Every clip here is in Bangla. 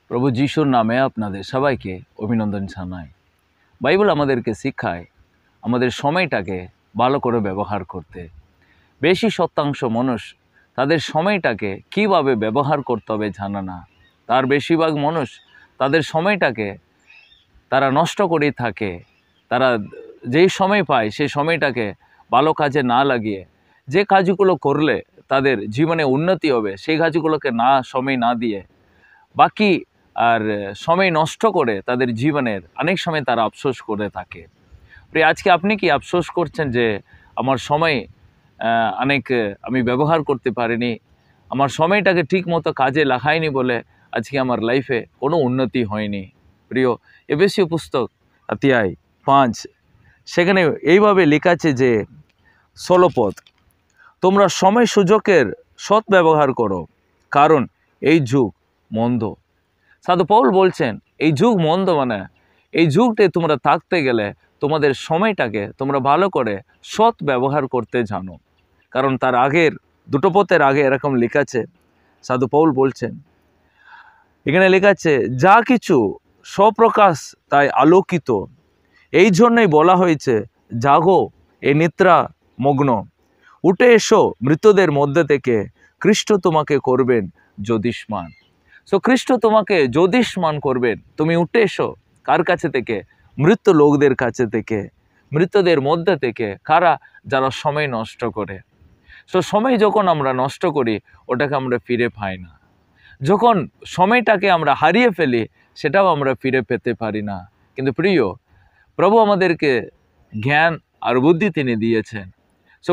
প্রভু যিশুর নামে আপনাদের সবাইকে অভিনন্দন জানাই। বাইবেল আমাদেরকে শিখায় আমাদের সময়টাকে ভালো করে ব্যবহার করতে। বেশি শতাংশ মানুষ তাদের সময়টাকে কিভাবে ব্যবহার করতে হবে জানে না। তার বেশিরভাগ মানুষ তাদের সময়টাকে তারা নষ্ট করেই থাকে। তারা যেই সময় পায় সেই সময়টাকে ভালো কাজে না লাগিয়ে যে কাজগুলো করলে তাদের জীবনে উন্নতি হবে সেই কাজগুলোকে সময় না দিয়ে বাকি আর সময় নষ্ট করে তাদের জীবনের অনেক সময় তারা আফসোস করে থাকে। আজকে আপনি কি আফসোস করছেন যে আমার সময় আমি ব্যবহার করতে পারিনি, আমার সময়টাকে ঠিক মতো কাজে লাগাইনি বলে আজকে আমার লাইফে কোনো উন্নতি হয়নি? প্রিয়, এফেসীয় পুস্তক অধ্যায় 5 সেখানে এইভাবে লেখা আছে যে 16 পদ, তোমরা সময় সুযোগের সৎ ব্যবহার করো, কারণ এই যুগ মন্দ। সাধু পৌল বলছেন এই যুগ মন্দ, মানে এই যুগতে তোমরা থাকতে গেলে তোমাদের সময়টাকে তোমরা ভালো করে সৎ ব্যবহার করতে জানো। কারণ তার আগের দুটো পথের আগে এরকম লেখা আছে, সাধু পৌল বলছেন এখানে লেখা আছে যা কিছু স্বপ্রকাশ তাই আলোকিত, এই জন্যই বলা হয়েছে জাগো এ নিদ্রা মগ্ন, উঠে এসো মৃতদের মধ্যে থেকে, খ্রিস্ট তোমাকে করবেন জ্যোতিষ্মান। খ্রিস্ট তোমাকে জ্যোতিষ্মান করবেন। তুমি উঠে এসো কার কাছে থেকে? মৃত লোকদের কাছে থেকে, মৃতদের মধ্যে থেকে। কারা? যারা সময় নষ্ট করে। সময় যখন আমরা নষ্ট করি ওটাকে আমরা ফিরে পাই না। যখন সময়টাকে আমরা হারিয়ে ফেলি সেটাও আমরা ফিরে পেতে পারি না। কিন্তু প্রিয়, প্রভু আমাদেরকে জ্ঞান আর বুদ্ধি তিনি দিয়েছেন।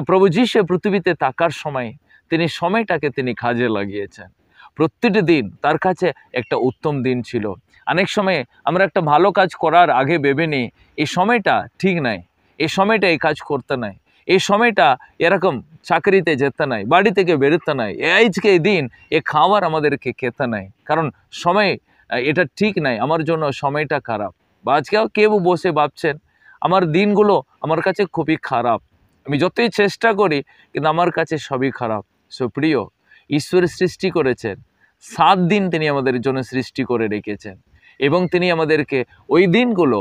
প্রভু যিশু পৃথিবীতে থাকার সময় তিনি সময়টাকে তিনি কাজে লাগিয়েছেন। প্রতিটি দিন তার কাছে একটা উত্তম দিন ছিল। অনেক সময় আমরা একটা ভালো কাজ করার আগে ভেবে নিই এই সময়টা ঠিক নাই, এই সময়টা এই কাজ করতে নাই, এই সময়টা এরকম চাকরিতে যেতে নাই, বাড়ি থেকে বেরোতে নাই, আজকে এই দিন এ খাবার আমাদেরকে খেতে নাই, কারণ সময় এটা ঠিক নাই, আমার জন্য সময়টা খারাপ। বা আজকেও কেউ বসে ভাবছেন আমার দিনগুলো আমার কাছে খুবই খারাপ, আমি যতই চেষ্টা করি কিন্তু আমার কাছে সবই খারাপ। প্রিয়, ঈশ্বর সৃষ্টি করেছেন 7 দিন, তিনি আমাদের জন্য সৃষ্টি করে রেখেছেন এবং তিনি আমাদেরকে ওই দিনগুলো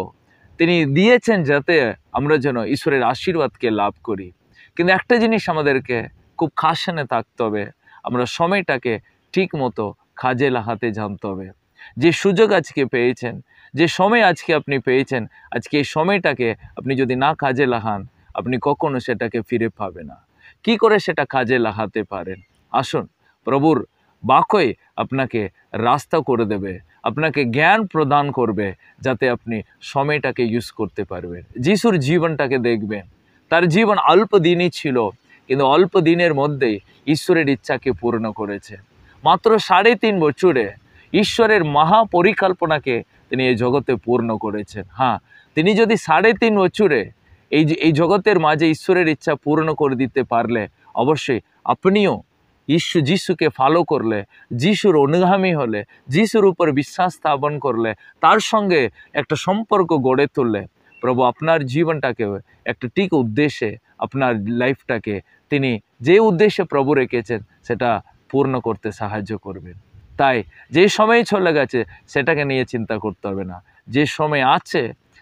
তিনি দিয়েছেন যাতে আমরা যেন ঈশ্বরের আশীর্বাদকে লাভ করি। কিন্তু একটা জিনিস আমাদেরকে খুব খাসানে থাকতে হবে, আমরা সময়টাকে ঠিক মতো কাজে লাগাতে জানতে হবে। যে সুযোগ আজকে পেয়েছেন, যে সময় আজকে আপনি পেয়েছেন, আজকে এই সময়টাকে আপনি যদি না কাজে লাগান আপনি কখনো সেটাকে ফিরে পাবে না। কি করে সেটা কাজে লাগাতে পারেন? আসুন, প্রভুর বাক্যই আপনাকে রাস্তা করে দেবে, আপনাকে জ্ঞান প্রদান করবে যাতে আপনি সময়টাকে ইউজ করতে পারবেন। যিশুর জীবনটাকে দেখবেন, তার জীবন অল্প দিনই ছিল কিন্তু অল্প দিনের মধ্যেই ঈশ্বরের ইচ্ছাকে পূর্ণ করেছে। মাত্র 3.5 বছরে ঈশ্বরের মহাপরিকল্পনাকে তিনি এই জগতে পূর্ণ করেছেন। হ্যাঁ, তিনি যদি 3.5 বছরে এই জগতের মাঝে ঈশ্বরের ইচ্ছা পূর্ণ করে দিতে পারলে অবশ্যই আপনিও যিশুকে ফলো করলে, যিশুর অনুগামী হলে, যিশুর উপর বিশ্বাস স্থাপন করলে, তার সঙ্গে একটা সম্পর্ক গড়ে তুললে প্রভু আপনার জীবনটাকে একটা ঠিক উদ্দেশ্যে, আপনার লাইফটাকে তিনি যে উদ্দেশ্যে প্রভু রেখেছেন সেটা পূর্ণ করতে সাহায্য করবেন। তাই যে সময় চলে গেছে সেটাকে নিয়ে চিন্তা করতে হবে না, যে সময় আছে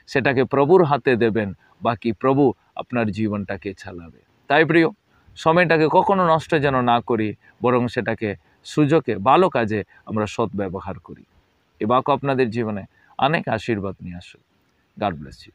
সেটাকে প্রভুর হাতে দেবেন, বাকি প্রভু আপনার জীবনটাকে চালাবে। তাই প্রিয়, সময়টাকে কখনো নষ্ট যেন না করি, বরং সেটাকে সুযোগে ভালো কাজে আমরা সৎ ব্যবহার করি। এ বাক্য আপনাদের জীবনে অনেক আশীর্বাদ নিয়ে আসুক। God bless you.